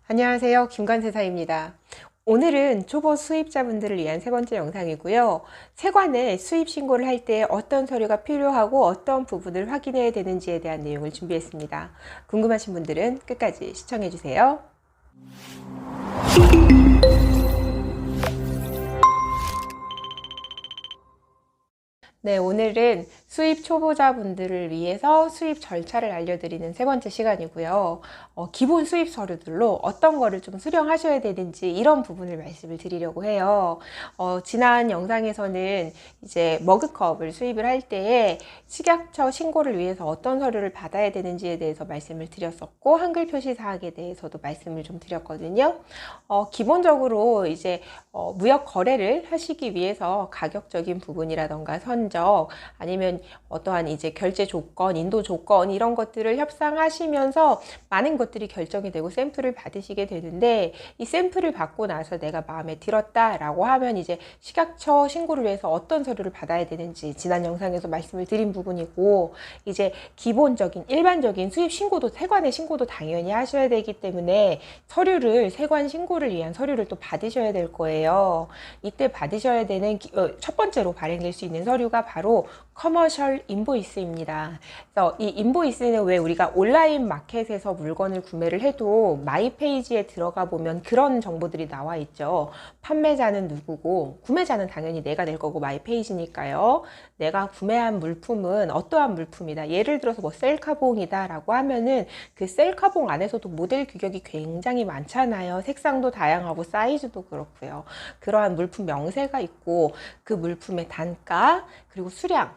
안녕하세요. 김관세사입니다. 오늘은 초보 수입자분들을 위한 세 번째 영상이고요. 세관에 수입 신고를 할 때 어떤 서류가 필요하고 어떤 부분을 확인해야 되는지에 대한 내용을 준비했습니다. 궁금하신 분들은 끝까지 시청해 주세요. 네, 오늘은 수입 초보자분들을 위해서 수입 절차를 알려드리는 세 번째 시간이고요. 기본 수입 서류들로 어떤 거를 좀 수령하셔야 되는지 이런 부분을 말씀을 드리려고 해요. 지난 영상에서는 이제 머그컵을 수입을 할 때에 식약처 신고를 위해서 어떤 서류를 받아야 되는지에 대해서 말씀을 드렸었고, 한글 표시 사항에 대해서도 말씀을 좀 드렸거든요. 기본적으로 이제 무역 거래를 하시기 위해서 가격적인 부분이라던가 선적, 아니면 어떠한 이제 결제 조건, 인도 조건 이런 것들을 협상하시면서 많은 것들이 결정이 되고 샘플을 받으시게 되는데, 이 샘플을 받고 나서 내가 마음에 들었다라고 하면 이제 식약처 신고를 위해서 어떤 서류를 받아야 되는지 지난 영상에서 말씀을 드린 부분이고, 이제 기본적인 일반적인 수입 신고도 세관의 신고도 당연히 하셔야 되기 때문에 서류를 세관 신고를 위한 서류를 또 받으셔야 될 거예요. 이때 받으셔야 되는 첫 번째로 발행될 수 있는 서류가 바로 커머셜 인보이스입니다. 그래서 이 인보이스는 왜 우리가 온라인 마켓에서 물건을 구매를 해도 마이 페이지에 들어가 보면 그런 정보들이 나와 있죠. 판매자는 누구고, 구매자는 당연히 내가 낼 거고 마이 페이지니까요. 내가 구매한 물품은 어떠한 물품이다. 예를 들어서 뭐 셀카봉이다 라고 하면은 그 셀카봉 안에서도 모델 규격이 굉장히 많잖아요. 색상도 다양하고 사이즈도 그렇고요. 그러한 물품 명세가 있고, 그 물품의 단가, 그리고 수량,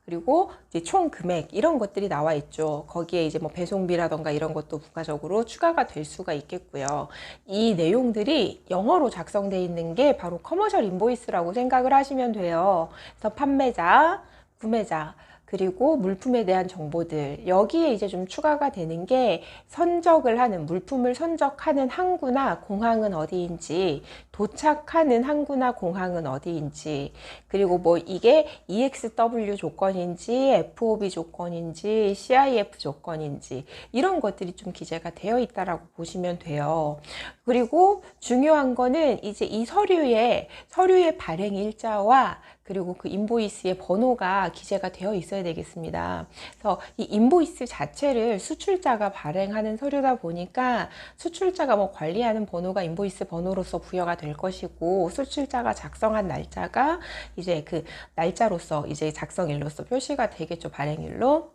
그리고 이제 총 금액 이런 것들이 나와 있죠. 거기에 이제 뭐 배송비라던가 이런 것도 부가적으로 추가가 될 수가 있겠고요. 이 내용들이 영어로 작성되어 있는 게 바로 커머셜 인보이스라고 생각을 하시면 돼요. 그래서 판매자, 구매자, 그리고 물품에 대한 정보들, 여기에 이제 좀 추가가 되는 게 선적을 하는, 물품을 선적하는 항구나 공항은 어디인지, 도착하는 항구나 공항은 어디인지, 그리고 뭐 이게 EXW 조건인지 FOB 조건인지 CIF 조건인지 이런 것들이 좀 기재가 되어 있다라고 보시면 돼요. 그리고 중요한 거는 이제 이 서류의 발행 일자와 그리고 그 인보이스의 번호가 기재가 되어 있어야 되겠습니다. 그래서 이 인보이스 자체를 수출자가 발행하는 서류다 보니까 수출자가 뭐 관리하는 번호가 인보이스 번호로서 부여가 될 것이고, 수출자가 작성한 날짜가 이제 그 날짜로서 이제 작성일로서 표시가 되겠죠. 발행일로.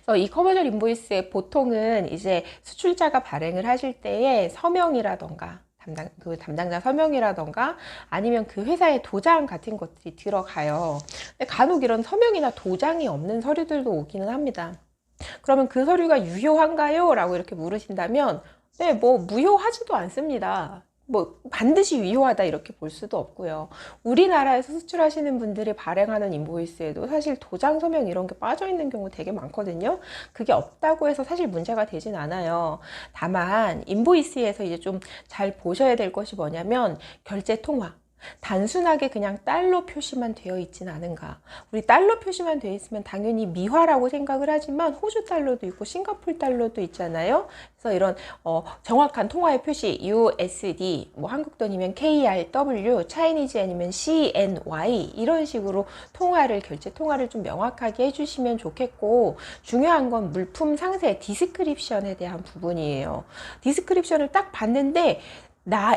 그래서 이 커머셜 인보이스의 보통은 이제 수출자가 발행을 하실 때에 서명이라던가 담당자 서명이라던가 아니면 그 회사의 도장 같은 것들이 들어가요. 근데 간혹 이런 서명이나 도장이 없는 서류들도 오기는 합니다. 그러면 그 서류가 유효한가요? 라고 이렇게 물으신다면, 네, 뭐 무효하지도 않습니다. 뭐 반드시 유효하다 이렇게 볼 수도 없고요. 우리나라에서 수출하시는 분들이 발행하는 인보이스에도 사실 도장 서명 이런 게 빠져 있는 경우 되게 많거든요. 그게 없다고 해서 사실 문제가 되진 않아요. 다만 인보이스에서 이제 좀 잘 보셔야 될 것이 뭐냐면, 결제 통화, 단순하게 그냥 달러 표시만 되어 있진 않은가. 우리 달러 표시만 되어 있으면 당연히 미화라고 생각을 하지만 호주 달러도 있고 싱가포르 달러도 있잖아요. 그래서 이런 정확한 통화의 표시 USD, 뭐 한국 돈이면 KRW, 차이니즈 아니면 CNY 이런 식으로 결제 통화를 좀 명확하게 해주시면 좋겠고, 중요한 건 물품 상세 디스크립션에 대한 부분이에요. 디스크립션을 딱 봤는데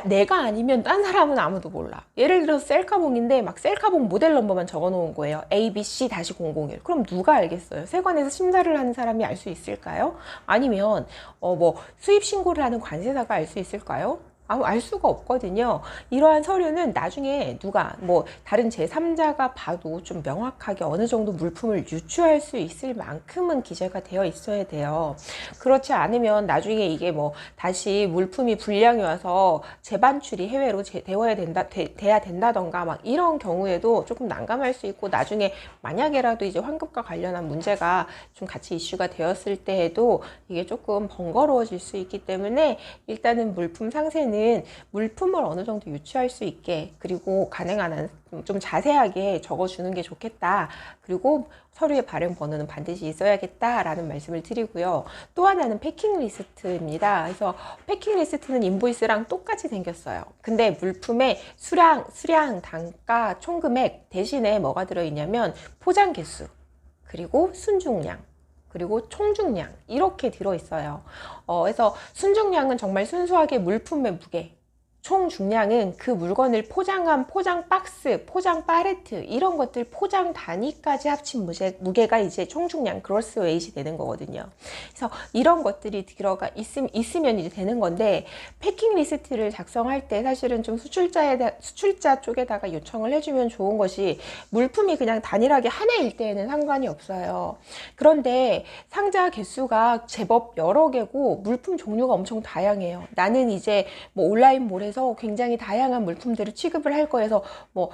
내가 아니면 딴 사람은 아무도 몰라. 예를 들어서 셀카봉인데 막 셀카봉 모델 넘버만 적어 놓은 거예요. ABC-001. 그럼 누가 알겠어요? 세관에서 심사를 하는 사람이 알 수 있을까요? 아니면 뭐 수입 신고를 하는 관세사가 알 수 있을까요? 알 수가 없거든요. 이러한 서류는 나중에 누가 뭐 다른 제3자가 봐도 좀 명확하게 어느 정도 물품을 유추할 수 있을 만큼은 기재가 되어 있어야 돼요. 그렇지 않으면 나중에 이게 뭐 다시 물품이 불량이 와서 재반출이 해외로 돼야 된다던가 막 이런 경우에도 조금 난감할 수 있고, 나중에 만약에라도 이제 환급과 관련한 문제가 좀 같이 이슈가 되었을 때에도 이게 조금 번거로워질 수 있기 때문에, 일단은 물품 상세는 처음에는 물품을 어느 정도 유추할 수 있게, 그리고 가능한 한 좀 자세하게 적어주는 게 좋겠다. 그리고 서류의 발행 번호는 반드시 있어야겠다라는 말씀을 드리고요. 또 하나는 패킹 리스트입니다. 그래서 패킹 리스트는 인보이스랑 똑같이 생겼어요. 근데 물품의 수량, 단가, 총금액 대신에 뭐가 들어있냐면 포장 개수, 그리고 순중량, 그리고 총중량 이렇게 들어있어요. 그래서 순중량은 정말 순수하게 물품의 무게, 총 중량은 그 물건을 포장한 포장 박스, 포장 팔레트 이런 것들 포장 단위까지 합친 무게가 이제 총 중량 그로스 웨이트이 되는 거거든요. 그래서 이런 것들이 들어가 있으면 이제 되는 건데, 패킹 리스트를 작성할 때 사실은 좀 수출자 쪽에다가 요청을 해주면 좋은 것이, 물품이 그냥 단일하게 하나일 때에는 상관이 없어요. 그런데 상자 개수가 제법 여러 개고 물품 종류가 엄청 다양해요. 나는 이제 뭐 온라인몰에서 굉장히 다양한 물품들을 취급을 할 거여서 뭐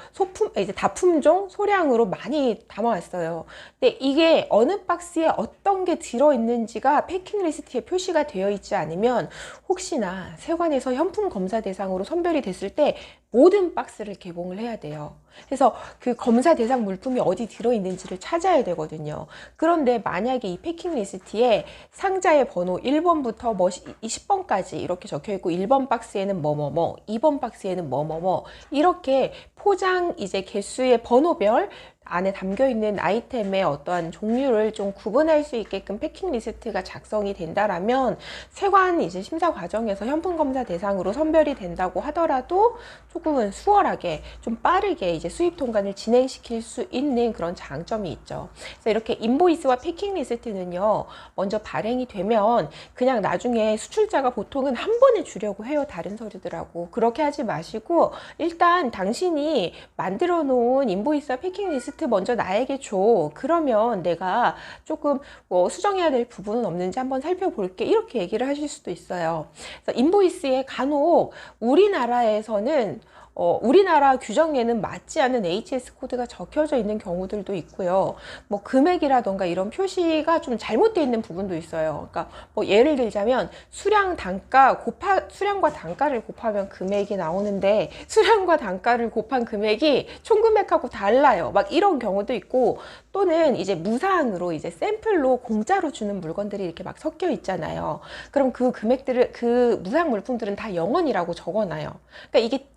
이제 다품종 소량으로 많이 담아왔어요. 근데 이게 어느 박스에 어떤 게 들어있는지가 패킹 리스트에 표시가 되어 있지 않으면 혹시나 세관에서 현품 검사 대상으로 선별이 됐을 때 모든 박스를 개봉을 해야 돼요. 그래서 그 검사 대상 물품이 어디 들어있는지를 찾아야 되거든요. 그런데 만약에 이 패킹 리스트에 상자의 번호 1번부터 뭐 20번까지 이렇게 적혀 있고, 1번 박스에는 뭐뭐뭐, 2번 박스에는 뭐뭐뭐, 이렇게 포장 이제 개수의 번호별 안에 담겨 있는 아이템의 어떠한 종류를 좀 구분할 수 있게끔 패킹 리스트가 작성이 된다라면, 세관 이제 심사 과정에서 현품 검사 대상으로 선별이 된다고 하더라도 조금은 수월하게 좀 빠르게 이제 수입 통관을 진행시킬 수 있는 그런 장점이 있죠. 그래서 이렇게 인보이스와 패킹 리스트는요, 먼저 발행이 되면 그냥 나중에 수출자가 보통은 한 번에 주려고 해요, 다른 서류들하고. 그렇게 하지 마시고 일단 당신이 만들어 놓은 인보이스와 패킹 리스트 먼저 나에게 줘. 그러면 내가 조금 뭐 수정해야 될 부분은 없는지 한번 살펴볼게. 이렇게 얘기를 하실 수도 있어요. 그래서 인보이스에 간혹 우리나라에서는 우리나라 규정에는 맞지 않는 HS 코드가 적혀져 있는 경우들도 있고요. 뭐 금액이라던가 이런 표시가 좀 잘못되어 있는 부분도 있어요. 그러니까 뭐 예를 들자면 수량과 단가를 곱하면 금액이 나오는데, 수량과 단가를 곱한 금액이 총금액하고 달라요. 막 이런 경우도 있고, 또는 이제 무상으로 이제 샘플로 공짜로 주는 물건들이 이렇게 막 섞여 있잖아요. 그럼 그 금액들을, 그 무상 물품들은 다 0원이라고 적어놔요. 그러니까 이게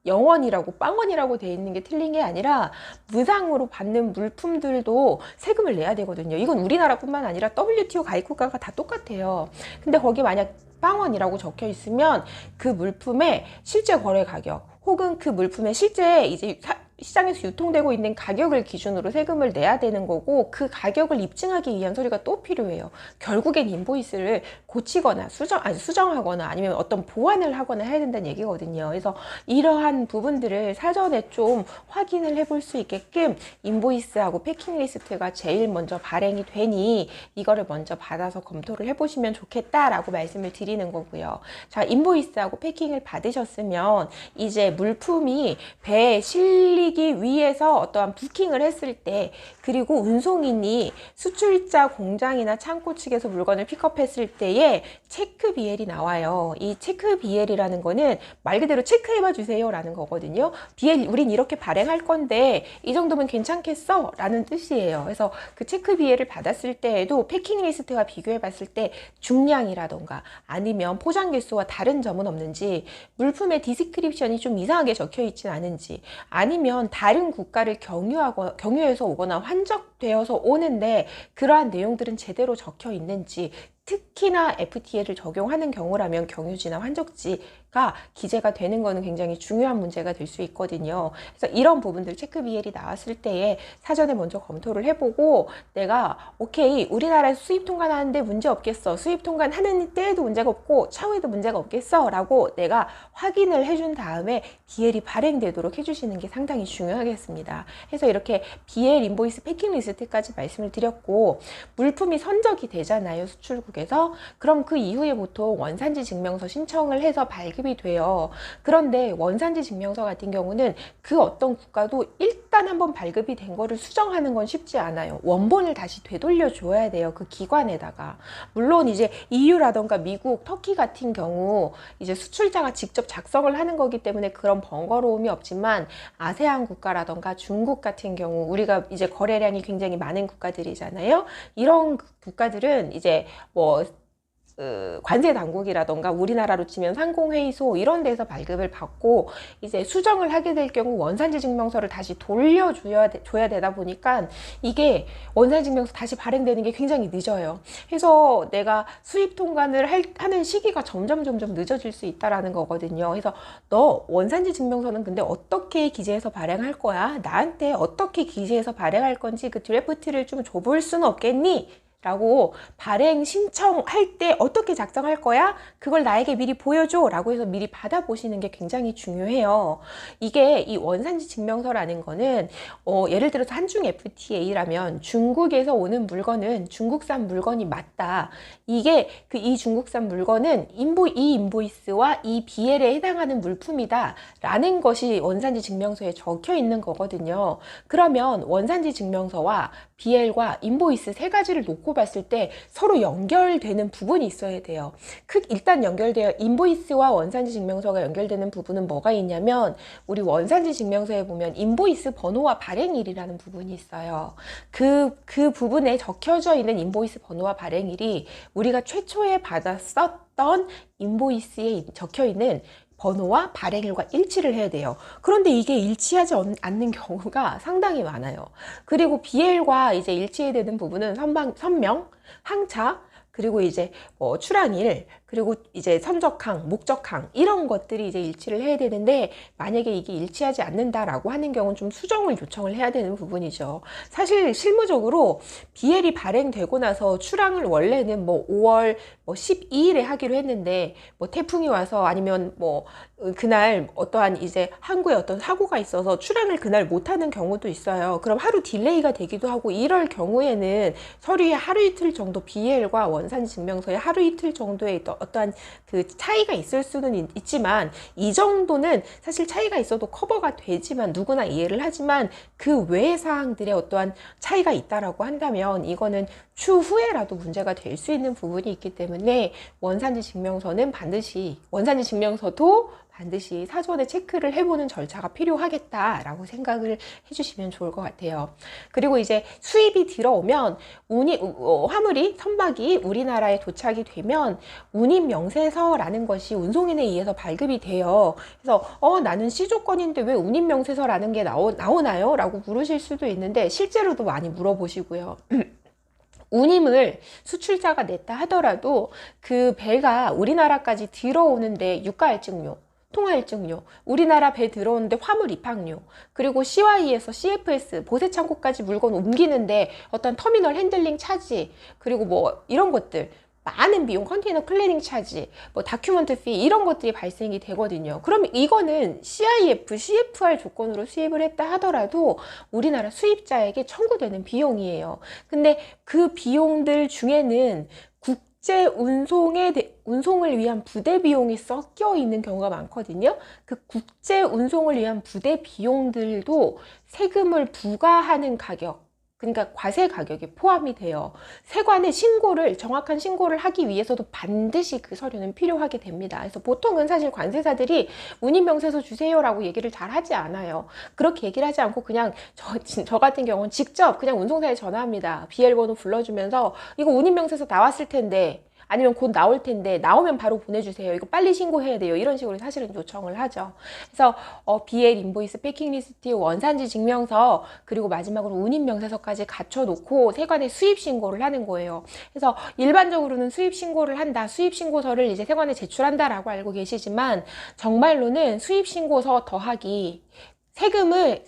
영원이라고 빵원이라고 돼 있는 게 틀린 게 아니라, 무상으로 받는 물품들도 세금을 내야 되거든요. 이건 우리나라뿐만 아니라 WTO 가입 국가가 다 똑같아요. 근데 거기 만약 빵원이라고 적혀 있으면 그 물품의 실제 거래 가격, 혹은 그 물품의 실제 이제 시장에서 유통되고 있는 가격을 기준으로 세금을 내야 되는 거고, 그 가격을 입증하기 위한 서류가 또 필요해요. 결국엔 인보이스를 고치거나 수정하거나 아니면 어떤 보완을 하거나 해야 된다는 얘기거든요. 그래서 이러한 부분들을 사전에 좀 확인을 해볼 수 있게끔 인보이스하고 패킹 리스트가 제일 먼저 발행이 되니 이거를 먼저 받아서 검토를 해보시면 좋겠다라고 말씀을 드리는 거고요. 자, 인보이스하고 패킹을 받으셨으면 이제 물품이 배에 실리기 위해서 어떠한 부킹을 했을 때, 그리고 운송인이 수출자 공장이나 창고 측에서 물건을 픽업했을 때에 체크 BL이 나와요. 이 체크 BL이라는 거는 말 그대로 체크해봐 주세요 라는 거거든요. BL 우린 이렇게 발행할 건데 이 정도면 괜찮겠어? 라는 뜻이에요. 그래서 그 체크 BL을 받았을 때에도 패킹 리스트와 비교해 봤을 때 중량이라던가 아니면 포장 개수와 다른 점은 없는지, 물품의 디스크립션이 좀 이상하게 적혀 있진 않은지, 아니면 다른 국가를 경유해서 오거나 환적되어서 오는데 그러한 내용들은 제대로 적혀 있는지, 특히나 FTA를 적용하는 경우라면 경유지나 환적지가 기재가 되는 것은 굉장히 중요한 문제가 될 수 있거든요. 그래서 이런 부분들 체크 BL이 나왔을 때에 사전에 먼저 검토를 해보고, 내가 오케이 우리나라에서 수입 통관하는데 문제 없겠어, 수입 통관하는 때에도 문제가 없고 차후에도 문제가 없겠어 라고 내가 확인을 해준 다음에 BL이 발행되도록 해주시는 게 상당히 중요하겠습니다. 그래서 이렇게 BL 인보이스 패킹 리스트까지 말씀을 드렸고, 물품이 선적이 되잖아요, 수출국 쪽에서. 그럼 그 이후에 보통 원산지 증명서 신청을 해서 발급이 돼요. 그런데 원산지 증명서 같은 경우는 그 어떤 국가도 일단 한번 발급이 된 거를 수정하는 건 쉽지 않아요. 원본을 다시 되돌려 줘야 돼요. 그 기관에다가. 물론 이제 EU라던가 미국, 터키 같은 경우 이제 수출자가 직접 작성을 하는 거기 때문에 그런 번거로움이 없지만, 아세안 국가라던가 중국 같은 경우, 우리가 이제 거래량이 굉장히 많은 국가들이잖아요. 이런 국가들은 이제 뭐 관세 당국이라던가 우리나라로 치면 상공회의소 이런 데서 발급을 받고 이제 수정을 하게 될 경우 원산지 증명서를 다시 돌려줘야 줘야 되다 보니까 이게 원산지 증명서 다시 발행되는 게 굉장히 늦어요. 그래서 내가 수입 통관을 하는 시기가 점점 늦어질 수 있다라는 거거든요. 그래서 너 원산지 증명서는 근데 어떻게 기재해서 발행할 거야? 나한테 어떻게 기재해서 발행할 건지 그 드래프트를 좀 줘볼 수는 없겠니? 라고 발행 신청할 때 어떻게 작성할 거야? 그걸 나에게 미리 보여줘 라고 해서 미리 받아보시는 게 굉장히 중요해요. 이게 이 원산지 증명서라는 거는 예를 들어서 한중 FTA라면 중국에서 오는 물건은 중국산 물건이 맞다. 이게 이 중국산 물건은 이 인보이스와 이 BL에 해당하는 물품이다 라는 것이 원산지 증명서에 적혀 있는 거거든요. 그러면 원산지 증명서와 BL과 인보이스 세 가지를 놓고 봤을 때 서로 연결되는 부분이 있어야 돼요. 일단 연결되어 인보이스와 원산지 증명서가 연결되는 부분은 뭐가 있냐면, 우리 원산지 증명서에 보면 인보이스 번호와 발행일이라는 부분이 있어요. 그 부분에 적혀져 있는 인보이스 번호와 발행일이 우리가 최초에 받았었던 인보이스에 적혀 있는 번호와 발행일과 일치를 해야 돼요. 그런데 이게 일치하지 않는 경우가 상당히 많아요. 그리고 BL과 이제 일치해야 되는 부분은 선명, 항차, 그리고 이제 출항일, 그리고 이제 선적항, 목적항 이런 것들이 이제 일치를 해야 되는데, 만약에 이게 일치하지 않는다라고 하는 경우는 좀 수정을 요청을 해야 되는 부분이죠. 사실 실무적으로 BL이 발행되고 나서 출항을 원래는 5월 12일에 하기로 했는데 태풍이 와서 아니면 그날 어떠한 이제 항구에 어떤 사고가 있어서 출항을 그날 못하는 경우도 있어요. 그럼 하루 딜레이가 되기도 하고, 이럴 경우에는 서류에 하루 이틀 정도 BL과 원산지 증명서에 하루 이틀 정도의 어떠한 그 차이가 있을 수는 있지만, 이 정도는 사실 차이가 있어도 커버가 되지만 누구나 이해를 하지만, 그 외의 사항들의 어떠한 차이가 있다라고 한다면 이거는 추후에라도 문제가 될 수 있는 부분이 있기 때문에 원산지 증명서도 반드시 사전에 체크를 해보는 절차가 필요하겠다라고 생각을 해주시면 좋을 것 같아요. 그리고 이제 수입이 들어오면 화물이 선박이 우리나라에 도착이 되면 운임명세서라는 것이 운송인에 의해서 발급이 돼요. 그래서 나는 C조건인데 왜 운임명세서라는 게 나오나요? 라고 물으실 수도 있는데, 실제로도 많이 물어보시고요. 운임을 수출자가 냈다 하더라도 그 배가 우리나라까지 들어오는데 유가일증료, 통화일증료, 우리나라 배 들어오는데 화물 입항료, 그리고 CY에서 CFS, 보세창고까지 물건 옮기는데 어떤 터미널 핸들링 차지, 그리고 이런 것들, 많은 비용, 컨테이너 클리닝 차지, 다큐먼트 피 이런 것들이 발생이 되거든요. 그럼 이거는 CIF, CFR 조건으로 수입을 했다 하더라도 우리나라 수입자에게 청구되는 비용이에요. 근데 그 비용들 중에는 국제 운송을 위한 부대 비용이 섞여 있는 경우가 많거든요. 그 국제 운송을 위한 부대 비용들도 세금을 부과하는 가격, 그러니까 과세 가격에 포함이 돼요. 세관에 정확한 신고를 하기 위해서도 반드시 그 서류는 필요하게 됩니다. 그래서 보통은 사실 관세사들이 운임명세서 주세요라고 얘기를 잘 하지 않아요. 그렇게 얘기를 하지 않고 그냥 저 같은 경우는 직접 그냥 운송사에 전화합니다. BL번호 불러주면서 이거 운임명세서 나왔을 텐데, 아니면 곧 나올 텐데 나오면 바로 보내주세요. 이거 빨리 신고해야 돼요. 이런 식으로 사실은 요청을 하죠. 그래서 BL 인보이스, 패킹 리스트, 원산지 증명서, 그리고 마지막으로 운임명세서까지 갖춰놓고 세관에 수입 신고를 하는 거예요. 그래서 일반적으로는 수입 신고를 한다, 수입 신고서를 이제 세관에 제출한다라고 알고 계시지만, 정말로는 수입 신고서 더하기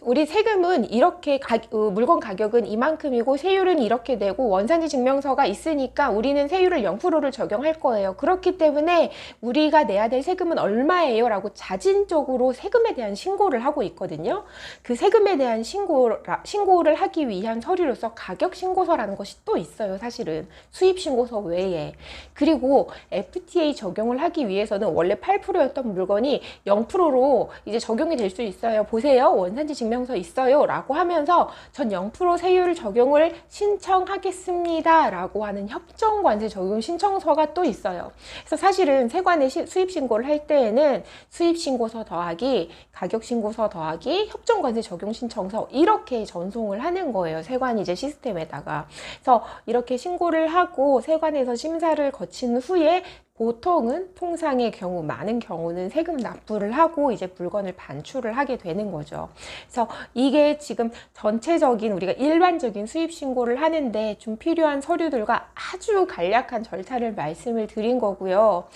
우리 세금은 이렇게 물건 가격은 이만큼이고 세율은 이렇게 되고 원산지 증명서가 있으니까 우리는 세율을 0%를 적용할 거예요. 그렇기 때문에 우리가 내야 될 세금은 얼마예요? 라고 자진적으로 세금에 대한 신고를 하고 있거든요. 그 세금에 대한 신고를 하기 위한 서류로서 가격신고서라는 것이 또 있어요. 사실은 수입신고서 외에. 그리고 FTA 적용을 하기 위해서는 원래 8%였던 물건이 0%로 이제 적용이 될 수 있어요. 보세요. 원산지 증명서 있어요. 라고 하면서 전 0% 세율 적용을 신청하겠습니다. 라고 하는 협정관세 적용 신청서가 또 있어요. 그래서 사실은 세관에 수입신고를 할 때에는 수입신고서 더하기, 가격신고서 더하기, 협정관세 적용 신청서 이렇게 전송을 하는 거예요. 세관이 이제 시스템에다가. 그래서 이렇게 신고를 하고 세관에서 심사를 거친 후에 보통은 통상의 경우, 많은 경우는 세금 납부를 하고 이제 물건을 반출을 하게 되는 거죠. 그래서 이게 지금 전체적인 우리가 일반적인 수입 신고를 하는데 좀 필요한 서류들과 아주 간략한 절차를 말씀을 드린 거고요.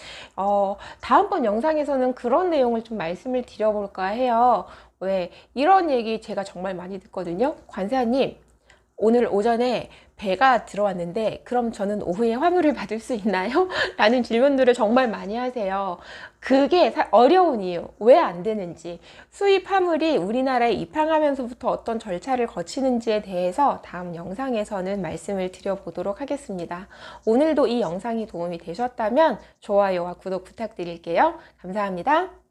다음번 영상에서는 그런 내용을 좀 말씀을 드려볼까 해요. 왜 이런 얘기 제가 정말 많이 듣거든요. 관세아님, 오늘 오전에 배가 들어왔는데 그럼 저는 오후에 화물을 받을 수 있나요? 라는 질문들을 정말 많이 하세요. 그게 어려운 이유, 왜 안 되는지, 수입 화물이 우리나라에 입항하면서부터 어떤 절차를 거치는지에 대해서 다음 영상에서는 말씀을 드려보도록 하겠습니다. 오늘도 이 영상이 도움이 되셨다면 좋아요와 구독 부탁드릴게요. 감사합니다.